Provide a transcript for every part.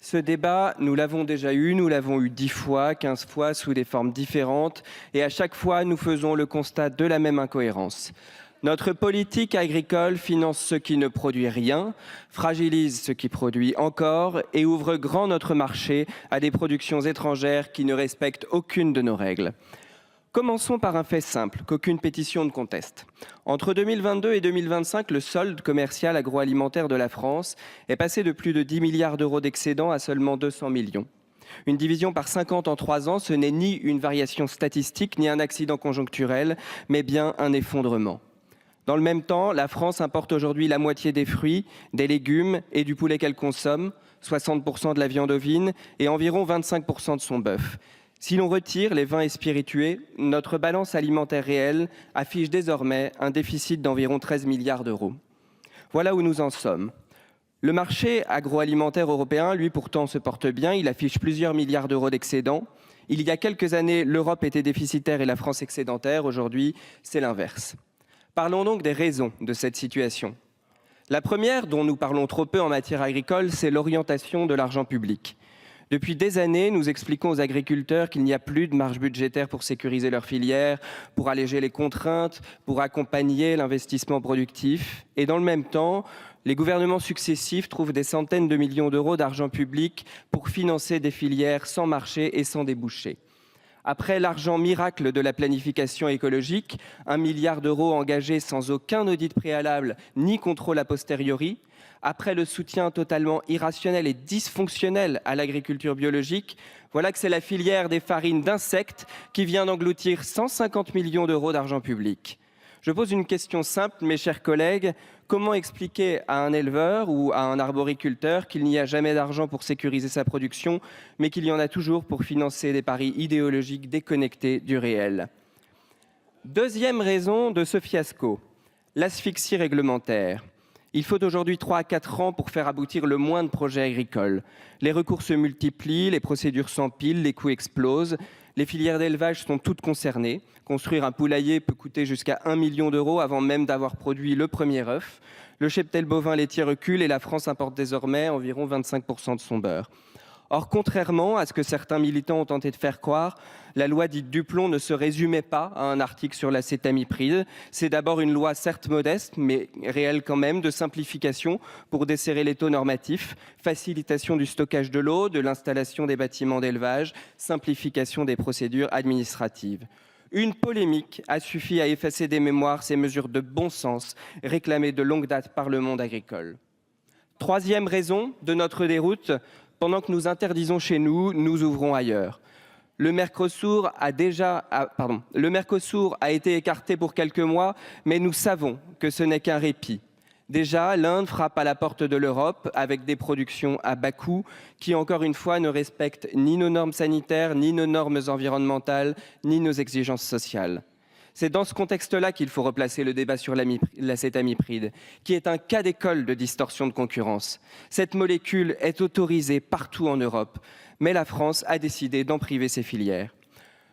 Ce débat, nous l'avons déjà eu, nous l'avons eu 10 fois, 15 fois, sous des formes différentes, et à chaque fois, nous faisons le constat de la même incohérence. Notre politique agricole finance ce qui ne produit rien, fragilise ce qui produit encore et ouvre grand notre marché à des productions étrangères qui ne respectent aucune de nos règles. Commençons par un fait simple qu'aucune pétition ne conteste. Entre 2022 et 2025, le solde commercial agroalimentaire de la France est passé de plus de 10 milliards d'euros d'excédent à seulement 200 millions. Une division par 50 en 3 ans, ce n'est ni une variation statistique ni un accident conjoncturel, mais bien un effondrement. Dans le même temps, la France importe aujourd'hui la moitié des fruits, des légumes et du poulet qu'elle consomme, 60% de la viande ovine et environ 25% de son bœuf. Si l'on retire les vins et spiritueux, notre balance alimentaire réelle affiche désormais un déficit d'environ 13 milliards d'euros. Voilà où nous en sommes. Le marché agroalimentaire européen, lui, pourtant, se porte bien. Il affiche plusieurs milliards d'euros d'excédent. Il y a quelques années, l'Europe était déficitaire et la France excédentaire. Aujourd'hui, c'est l'inverse. Parlons donc des raisons de cette situation. La première, dont nous parlons trop peu en matière agricole, c'est l'orientation de l'argent public. Depuis des années, nous expliquons aux agriculteurs qu'il n'y a plus de marge budgétaire pour sécuriser leur filière, pour alléger les contraintes, pour accompagner l'investissement productif. Et dans le même temps, les gouvernements successifs trouvent des centaines de millions d'euros d'argent public pour financer des filières sans marché et sans débouchés. Après l'argent miracle de la planification écologique, 1 milliard d'euros engagés sans aucun audit préalable ni contrôle a posteriori, après le soutien totalement irrationnel et dysfonctionnel à l'agriculture biologique, voilà que c'est la filière des farines d'insectes qui vient d'engloutir 150 millions d'euros d'argent public. Je pose une question simple, mes chers collègues. Comment expliquer à un éleveur ou à un arboriculteur qu'il n'y a jamais d'argent pour sécuriser sa production, mais qu'il y en a toujours pour financer des paris idéologiques déconnectés du réel? Deuxième raison de ce fiasco, l'asphyxie réglementaire. Il faut aujourd'hui 3 à 4 ans pour faire aboutir le moindre projet agricole. Les recours se multiplient, les procédures s'empilent, les coûts explosent. Les filières d'élevage sont toutes concernées. Construire un poulailler peut coûter jusqu'à 1 million d'euros avant même d'avoir produit le premier œuf. Le cheptel bovin laitier recule et la France importe désormais environ 25% de son beurre. Or, contrairement à ce que certains militants ont tenté de faire croire, la loi dite Duplon ne se résumait pas à un article sur l'acétamipride. C'est d'abord une loi certes modeste, mais réelle quand même, de simplification pour desserrer les taux normatifs, facilitation du stockage de l'eau, de l'installation des bâtiments d'élevage, simplification des procédures administratives. Une polémique a suffi à effacer des mémoires ces mesures de bon sens réclamées de longue date par le monde agricole. Troisième raison de notre déroute, pendant que nous interdisons chez nous, nous ouvrons ailleurs. Le Mercosur a été écarté pour quelques mois, mais nous savons que ce n'est qu'un répit. Déjà, l'Inde frappe à la porte de l'Europe avec des productions à bas coût qui, encore une fois, ne respectent ni nos normes sanitaires, ni nos normes environnementales, ni nos exigences sociales. C'est dans ce contexte-là qu'il faut replacer le débat sur l'acétamipride, qui est un cas d'école de distorsion de concurrence. Cette molécule est autorisée partout en Europe, mais la France a décidé d'en priver ses filières.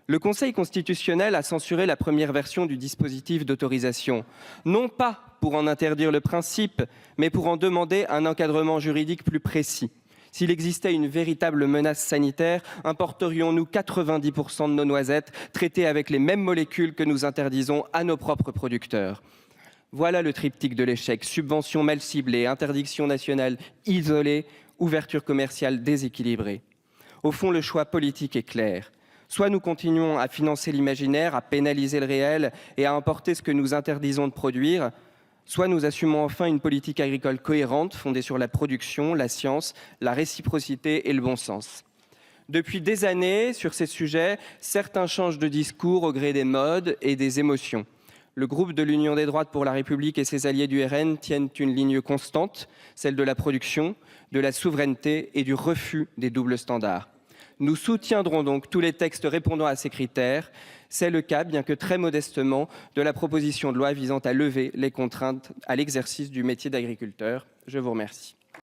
Le Conseil constitutionnel a censuré la première version du dispositif d'autorisation, non pas pour en interdire le principe, mais pour en demander un encadrement juridique plus précis. S'il existait une véritable menace sanitaire, importerions-nous 90% de nos noisettes traitées avec les mêmes molécules que nous interdisons à nos propres producteurs? Voilà le triptyque de l'échec: subventions mal ciblées, interdiction nationale isolée, ouverture commerciale déséquilibrée. Au fond, le choix politique est clair. Soit nous continuons à financer l'imaginaire, à pénaliser le réel et à importer ce que nous interdisons de produire, soit nous assumons enfin une politique agricole cohérente, fondée sur la production, la science, la réciprocité et le bon sens. Depuis des années, sur ces sujets, certains changent de discours au gré des modes et des émotions. Le groupe de l'Union des droites pour la République et ses alliés du RN tiennent une ligne constante, celle de la production, de la souveraineté et du refus des doubles standards. Nous soutiendrons donc tous les textes répondant à ces critères. C'est le cas, bien que très modestement, de la proposition de loi visant à lever les contraintes à l'exercice du métier d'agriculteur. Je vous remercie.